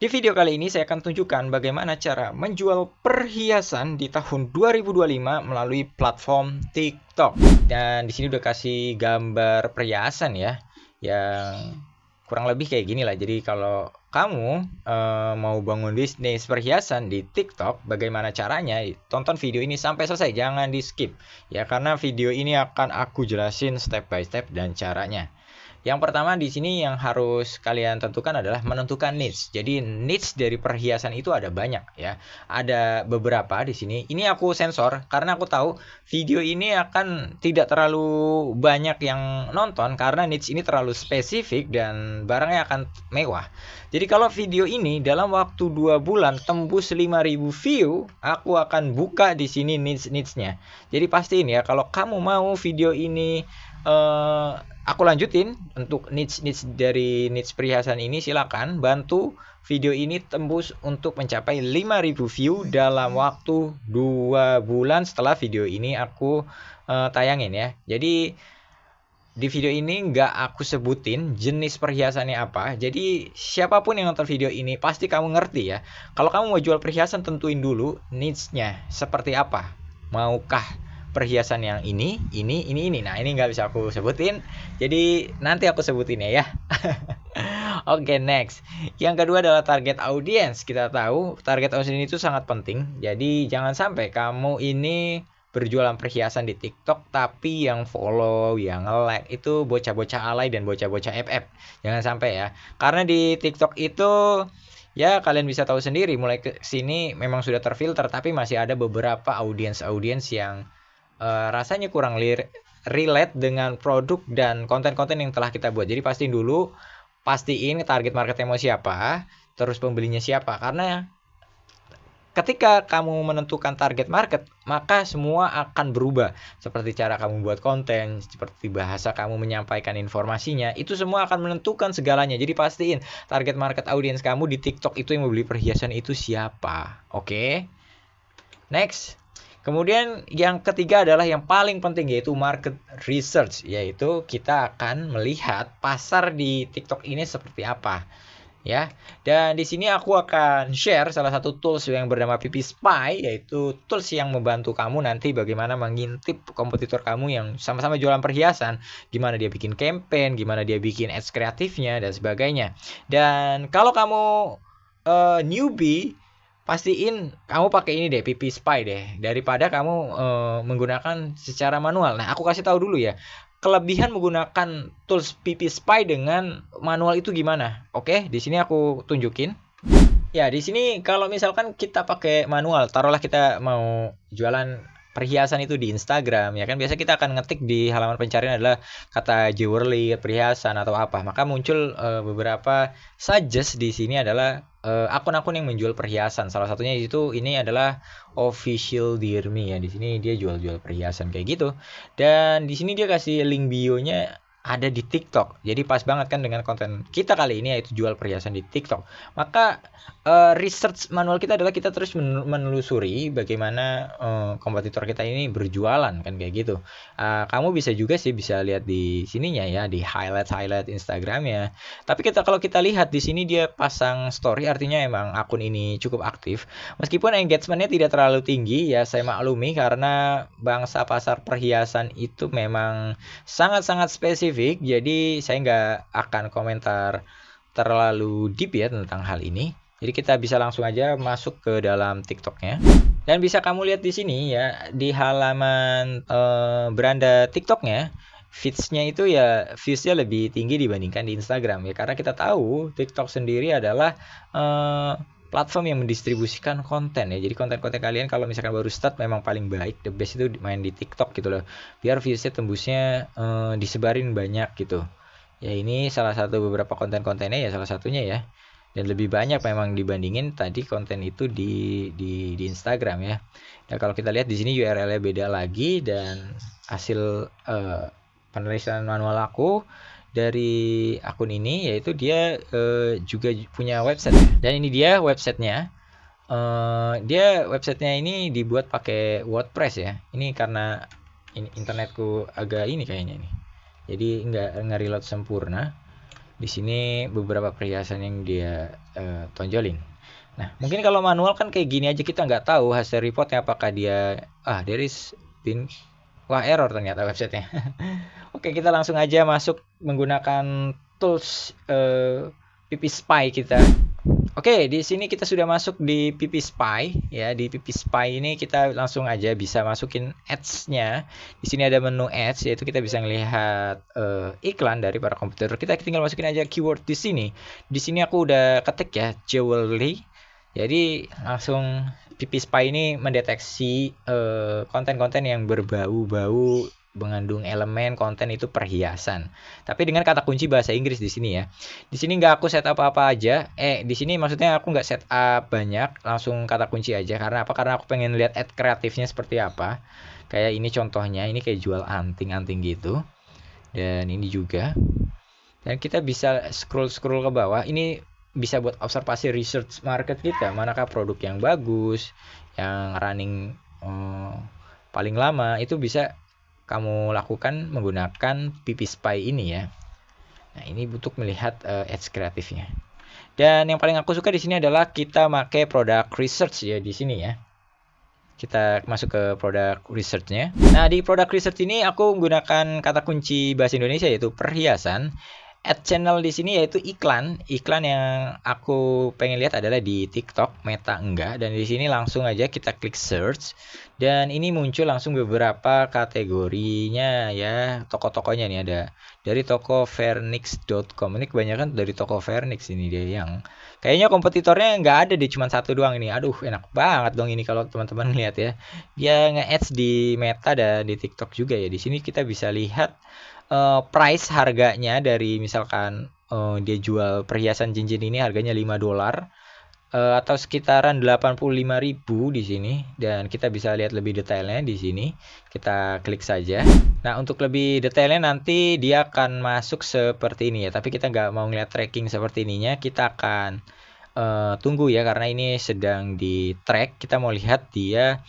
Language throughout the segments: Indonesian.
Di video kali ini saya akan tunjukkan bagaimana cara menjual perhiasan di tahun 2025 melalui platform TikTok. Dan di sini udah kasih gambar perhiasan ya, yang kurang lebih kayak gini lah. Jadi kalau kamu mau bangun bisnis perhiasan di TikTok, bagaimana caranya? Tonton video ini sampai selesai, jangan di skip ya, karena video ini akan aku jelasin step by step dan caranya. Yang pertama di sini yang harus kalian tentukan adalah menentukan niche. Jadi niche dari perhiasan itu ada banyak ya. Ada beberapa di sini. Ini aku sensor karena aku tahu video ini akan tidak terlalu banyak yang nonton karena niche ini terlalu spesifik dan barangnya akan mewah. Jadi kalau video ini dalam waktu 2 bulan tembus 5.000 view, aku akan buka di sini niche-nya. Jadi pastiin ya kalau kamu mau video ini aku lanjutin untuk niche dari niche perhiasan ini, silakan bantu video ini tembus untuk mencapai 5.000 view dalam waktu 2 bulan setelah video ini aku tayangin ya. Jadi di video ini nggak aku sebutin jenis perhiasannya apa. Jadi siapapun yang nonton video ini pasti kamu ngerti ya. Kalau kamu mau jual perhiasan, tentuin dulu niche-nya seperti apa. Maukah perhiasan yang ini. Nah, ini nggak bisa aku sebutin. Jadi nanti aku sebutin ya. Oke, next. Yang kedua adalah target audience. Kita tahu target audience itu sangat penting. Jadi jangan sampai kamu ini berjualan perhiasan di TikTok tapi yang follow, yang like itu bocah-bocah alay dan bocah-bocah FF. Jangan sampai ya. Karena di TikTok itu ya kalian bisa tahu sendiri, mulai ke sini memang sudah terfilter tapi masih ada beberapa audiens yang rasanya kurang relate dengan produk dan konten-konten yang telah kita buat. Jadi pastiin target marketnya mau siapa, terus pembelinya siapa. Karena ketika kamu menentukan target market, maka semua akan berubah. Seperti cara kamu buat konten, seperti bahasa kamu menyampaikan informasinya, itu semua akan menentukan segalanya. Jadi pastiin target market audience kamu di TikTok itu yang mau beli perhiasan itu siapa. Oke? Next. Kemudian yang ketiga adalah yang paling penting, yaitu market research, yaitu kita akan melihat pasar di TikTok ini seperti apa. Ya, dan di sini aku akan share salah satu tools yang bernama PP Spy, yaitu tools yang membantu kamu nanti bagaimana mengintip kompetitor kamu yang sama-sama jualan perhiasan, gimana dia bikin campaign, gimana dia bikin ads kreatifnya dan sebagainya. Dan kalau kamu newbie, pastiin kamu pakai ini deh, PP Spy deh, daripada kamu menggunakan secara manual. Nah, aku kasih tahu dulu ya, kelebihan menggunakan tools PP Spy dengan manual itu gimana? Oke, di sini aku tunjukin. Ya, di sini kalau misalkan kita pakai manual, taruhlah kita mau jualan perhiasan itu di Instagram, ya kan biasa kita akan ngetik di halaman pencarian adalah kata jewelry, perhiasan atau apa. Maka muncul beberapa suggest di sini adalah akun-akun yang menjual perhiasan. Salah satunya itu ini adalah Official Dear Me ya. Di sini dia jual-jual perhiasan kayak gitu. Dan di sini dia kasih link bio-nya ada di TikTok. Jadi pas banget kan dengan konten kita kali ini, yaitu jual perhiasan di TikTok. Maka research manual kita adalah kita terus menelusuri bagaimana kompetitor kita ini berjualan kan kayak gitu. Kamu bisa juga sih bisa lihat di sininya ya, di highlight Instagramnya. Tapi kalau kita lihat di sini dia pasang story, artinya emang akun ini cukup aktif. Meskipun engagementnya tidak terlalu tinggi ya, saya maklumi karena bangsa pasar perhiasan itu memang sangat-sangat spesifik. Jadi saya nggak akan komentar terlalu deep ya tentang hal ini. Jadi kita bisa langsung aja masuk ke dalam TikToknya. Dan bisa kamu lihat di sini ya, di halaman beranda TikToknya, feeds-nya itu ya views-nya lebih tinggi dibandingkan di Instagram ya. Karena kita tahu TikTok sendiri adalah platform yang mendistribusikan konten ya. Jadi konten-konten kalian kalau misalkan baru start memang paling baik, the best itu main di TikTok gitu loh. Biar views-nya tembusnya disebarin banyak gitu. Ya ini salah satu beberapa konten-kontennya ya, salah satunya ya. Dan lebih banyak memang dibandingin tadi konten itu di Instagram ya. Dan kalau kita lihat di sini URL-nya beda lagi, dan hasil penulisan manual aku dari akun ini yaitu dia juga punya website. Dan ini dia websitenya. Dia websitenya ini dibuat pakai WordPress ya. Ini karena internetku agak ini kayaknya ini. Jadi nggak reload sempurna. Di sini beberapa perhiasan yang dia tonjolin. Nah, mungkin kalau manual kan kayak gini aja, kita nggak tahu hasil reportnya apakah dia there is been wah error ternyata websitenya. Oke, kita langsung aja masuk menggunakan tools PP Spy kita. Oke, di sini kita sudah masuk di PP Spy ya. Di PP Spy ini kita langsung aja bisa masukin ads-nya. Di sini ada menu ads, yaitu kita bisa melihat iklan dari para kompetitor. Kita tinggal masukin aja keyword di sini. Di sini aku udah ketik ya, jewelry. Jadi langsung PP Spy ini mendeteksi konten-konten yang berbau-bau mengandung elemen konten itu perhiasan. Tapi dengan kata kunci bahasa Inggris di sini ya. Di sini nggak aku set up apa aja. Di sini maksudnya aku nggak set up banyak, langsung kata kunci aja. Karena apa? Karena aku pengen lihat ad kreatifnya seperti apa. Kayak ini contohnya, ini kayak jual anting-anting gitu. Dan ini juga. Dan kita bisa scroll ke bawah. Ini bisa buat observasi research market kita. Manakah produk yang bagus, yang running paling lama, itu bisa kamu lakukan menggunakan PP Spy ini ya. Nah, ini untuk melihat ads kreatifnya. Dan yang paling aku suka di sini adalah kita pakai product research ya di sini ya. Kita masuk ke product research-nya. Nah, di product research ini aku menggunakan kata kunci bahasa Indonesia yaitu perhiasan. Ad channel di sini yaitu iklan. Iklan yang aku pengen lihat adalah di TikTok, Meta enggak. Dan di sini langsung aja kita klik search. Dan ini muncul langsung beberapa kategorinya ya. Toko-tokonya nih ada dari toko Vernix.com. Ini kebanyakan dari toko Vernix ini dia yang kayaknya kompetitornya nggak ada deh, cuma satu doang ini. Aduh, enak banget dong ini kalau teman-teman lihat ya. Dia nge-ads di Meta dan di TikTok juga ya. Di sini kita bisa lihat price harganya dari misalkan dia jual perhiasan cincin ini harganya $5 atau sekitaran 85.000 di sini, dan kita bisa lihat lebih detailnya di sini. Kita klik saja. Nah, untuk lebih detailnya nanti dia akan masuk seperti ini ya, tapi kita nggak mau ngeliat tracking seperti ininya. Kita akan tunggu ya, karena ini sedang di track. Kita mau lihat dia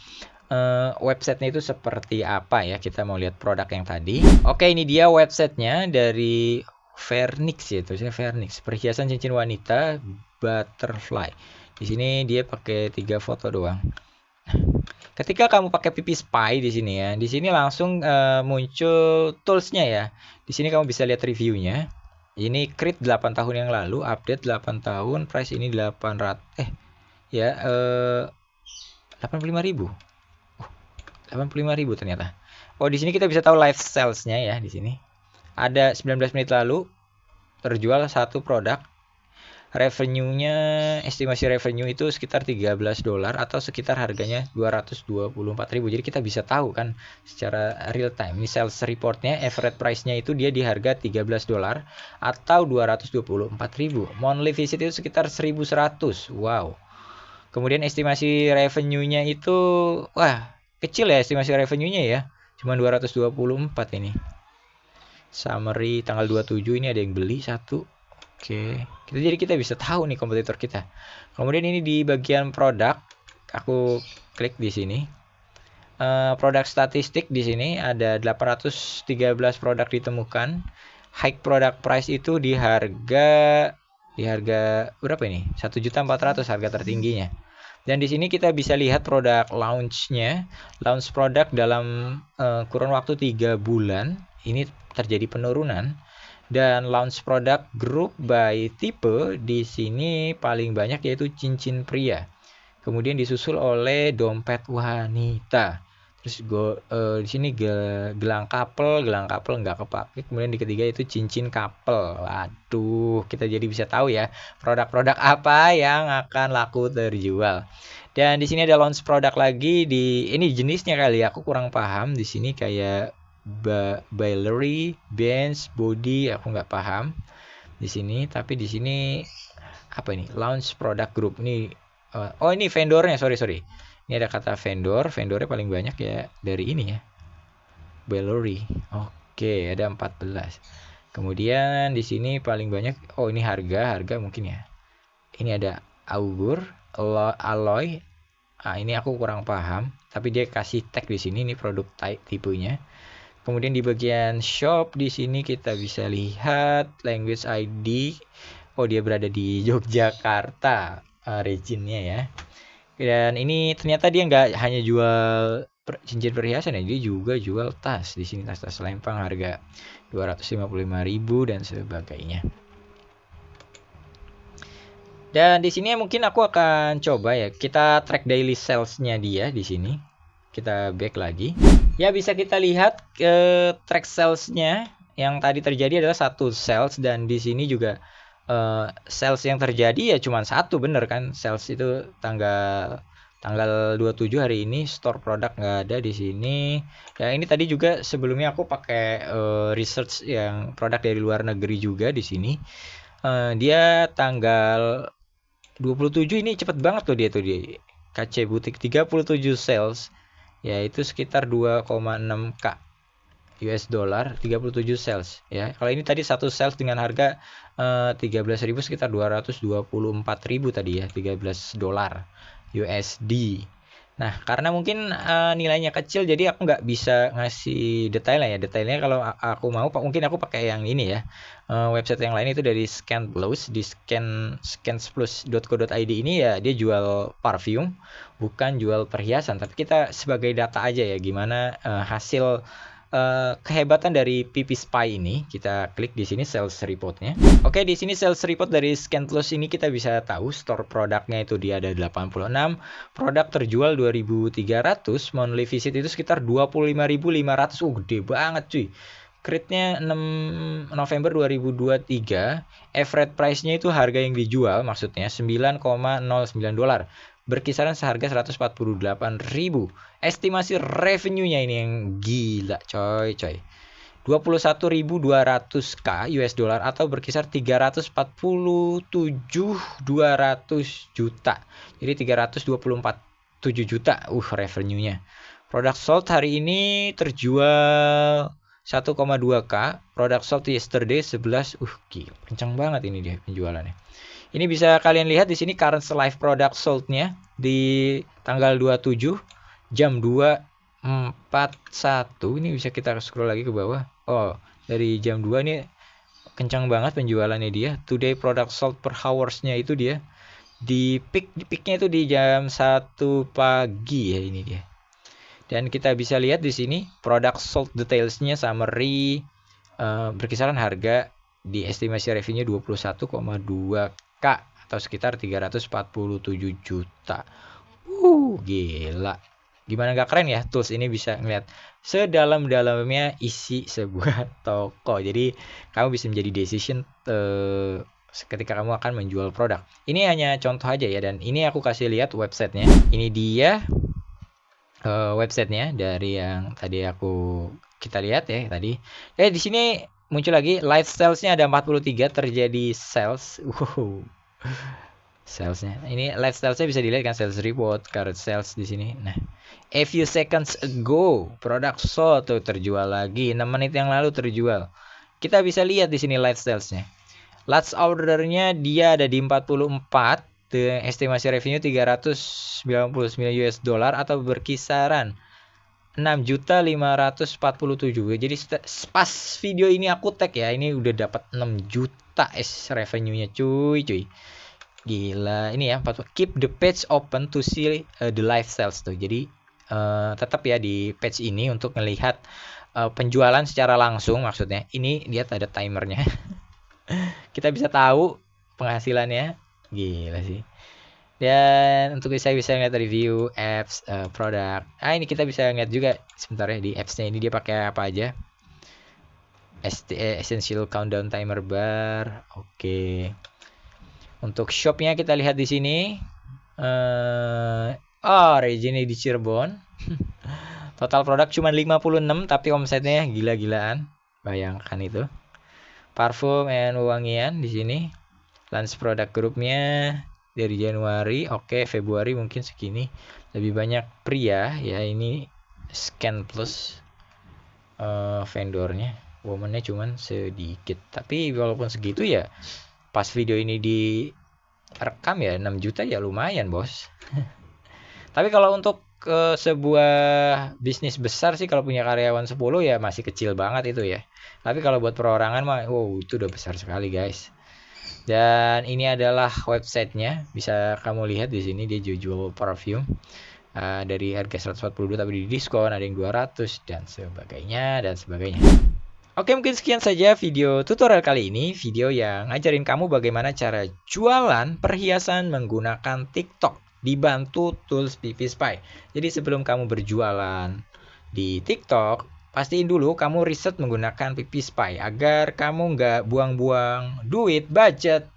websitenya itu seperti apa ya. Kita mau lihat produk yang tadi. Oke, ini dia websitenya dari Vernix ya, tulisnya Vernix, perhiasan cincin wanita butterfly. Di sini dia pakai 3 foto doang. Ketika kamu pakai PP Spy di sini ya, di sini langsung muncul toolsnya ya. Di sini kamu bisa lihat reviewnya. Ini create 8 tahun yang lalu, update 8 tahun, price ini 800 ya 85.000. 85.000 ternyata. Oh, di sini kita bisa tahu live sales-nya ya di sini. Ada 19 menit lalu terjual satu produk. Revenue-nya, estimasi revenue itu sekitar $13 atau sekitar harganya 224.000. Jadi kita bisa tahu kan secara real time. Ini sales report-nya, average price-nya itu dia di harga $13 atau 224.000. Monthly visit itu sekitar 1.100. Wow. Kemudian estimasi revenue-nya itu wah, kecil ya estimasi revenue-nya ya. Cuma 224 ini. Summary tanggal 27 ini ada yang beli satu. Oke. Jadi kita bisa tahu nih kompetitor kita. Kemudian ini di bagian produk, aku klik di sini. Produk statistik di sini ada 813 produk ditemukan. High product price itu di harga berapa ini? 1.400.000 harga tertingginya. Dan di sini kita bisa lihat produk launch-nya. Launch produk dalam kurun waktu 3 bulan. Ini terjadi penurunan. Dan launch produk group by tipe di sini paling banyak yaitu cincin pria. Kemudian disusul oleh dompet wanita. Terus di sini gelang couple nggak kepake. Kemudian di ketiga itu cincin couple. Waduh, kita jadi bisa tahu ya produk-produk apa yang akan laku terjual. Dan di sini ada launch produk lagi ini jenisnya kali ya, aku kurang paham di sini kayak Baillery, Benz, Body, aku nggak paham di sini. Tapi di sini apa ini? Launch product group ini. Oh, ini vendornya, sorry. Ini ada kata vendornya paling banyak ya dari ini ya. Baillery. Oke, ada 14. Kemudian di sini paling banyak, ini harga mungkin ya. Ini ada Augur, Alloy. Ini aku kurang paham, tapi dia kasih tag di sini, ini produk type tipenya. Kemudian di bagian shop di sini kita bisa lihat language ID, Oh, dia berada di Yogyakarta, regionnya ya. Dan ini ternyata dia nggak hanya jual cincin perhiasan ya, dia juga jual tas. Di sini tas-tas lempang harga 255.000 dan sebagainya. Dan di sini mungkin aku akan coba ya, kita track daily sales-nya dia di sini. Kita back lagi. Ya, bisa kita lihat ke track sales-nya. Yang tadi terjadi adalah satu sales, dan di sini juga sales yang terjadi ya cuma satu, bener kan? Sales itu tanggal 27 hari ini, store produk nggak ada di sini. Ya, ini tadi juga sebelumnya aku pakai research yang produk dari luar negeri juga di sini. Dia tanggal 27 ini cepet banget tuh dia di KC Butik 37 sales, yaitu sekitar 2,6k US dollar, 37 sales ya. Kalau ini tadi satu sales dengan harga 13.000, sekitar 224.000 tadi ya, 13 dolar USD. Nah, karena mungkin nilainya kecil, jadi aku nggak bisa ngasih detail ya. Detailnya kalau aku mau, mungkin aku pakai yang ini ya. Website yang lain itu dari ScanPlus, di scansplus.co.id ini ya, dia jual parfum, bukan jual perhiasan. Tapi kita sebagai data aja ya, gimana hasil kehebatan dari PP Spy ini. Kita klik di sini sales reportnya. Oke, di sini sales report dari ScanPlus ini kita bisa tahu store produknya itu dia ada 86, produk terjual 2.300, monthly visit itu sekitar 25.500. Gede banget cuy. Create-nya 6 November 2023, average price-nya itu harga yang dijual maksudnya 9,09 dolar. Berkisaran seharga 148.000. Estimasi revenue-nya ini yang gila coy. 21.200k US dollar atau berkisar 347.200 juta. Jadi 324.7 juta revenue-nya. Produk sold hari ini terjual 1,2k. Produk sold yesterday 11. Gila, kencang banget ini dia penjualannya. Ini bisa kalian lihat di sini current live product sold-nya di tanggal 27 jam 2.41. Ini bisa kita scroll lagi ke bawah. Oh, dari jam 2 ini kencang banget penjualannya dia. Today product sold per hours-nya itu dia di peak-nya itu di jam 1 pagi ya, ini dia. Dan kita bisa lihat di sini product sold details-nya summary, berkisaran harga di estimasi revenue 21,2k atau sekitar 347 juta. Gila. Gimana gak keren ya, tools ini bisa ngeliat sedalam-dalamnya isi sebuah toko. Jadi kamu bisa menjadi decision ketika kamu akan menjual produk. Ini hanya contoh aja ya, dan ini aku kasih lihat websitenya. Ini dia websitenya dari yang tadi kita lihat ya tadi. Di sini muncul lagi live sales-nya ada 43 terjadi sales. Salesnya. Ini live sales-nya bisa dilihat kan, sales report, current sales di sini. Nah, a few seconds ago produk sold tuh terjual lagi, 6 menit yang lalu terjual. Kita bisa lihat di sini live sales-nya. Last order-nya dia ada di 44, estimasi revenue 399 US dollar atau berkisaran 6.547. Jadi pas video ini aku tag ya, ini udah dapat 6 juta revenue-nya cuy. Gila, ini ya, keep the page open to see the live sales tuh. Jadi tetap ya di page ini untuk melihat penjualan secara langsung, maksudnya. Ini lihat ada timernya. Kita bisa tahu penghasilannya. Gila sih. Dan untuk saya bisa ngeliat review apps, produk. Ini kita bisa ngeliat juga sebentar ya di apps-nya ini dia pakai apa aja. Essential countdown timer bar. Oke. Untuk shopnya kita lihat di sini. Region di Cirebon. Total produk cuma 56 tapi omsetnya gila-gilaan. Bayangkan itu. Parfum and wangian di sini. Launch produk grupnya dari Januari, Februari mungkin segini. Lebih banyak pria ya, ini ScanPlus vendornya. Womannya cuman sedikit. Tapi walaupun segitu ya, pas video ini direkam ya 6 juta ya lumayan bos. Tapi kalau untuk sebuah bisnis besar sih, kalau punya karyawan 10 ya masih kecil banget itu ya. Tapi kalau buat perorangan mah itu udah besar sekali guys. Dan ini adalah websitenya, bisa kamu lihat di sini dia jual parfum dari harga 142 tapi di diskon ada yang 200 dan sebagainya dan sebagainya. Oke, mungkin sekian saja video tutorial kali ini, video yang ngajarin kamu bagaimana cara jualan perhiasan menggunakan TikTok dibantu tools PiPiSpy. Jadi sebelum kamu berjualan di TikTok, pastiin dulu kamu riset menggunakan PiPiSpy agar kamu nggak buang-buang duit, budget,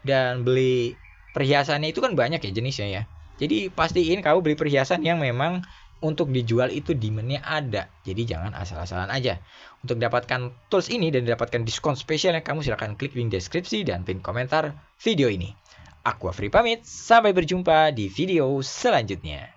dan beli perhiasannya itu kan banyak ya jenisnya ya. Jadi pastiin kamu beli perhiasan yang memang untuk dijual itu demand-nya ada. Jadi jangan asal-asalan aja. Untuk dapatkan tools ini dan dapatkan diskon spesialnya, kamu silahkan klik link deskripsi dan pin komentar video ini. Aku Afri pamit, sampai berjumpa di video selanjutnya.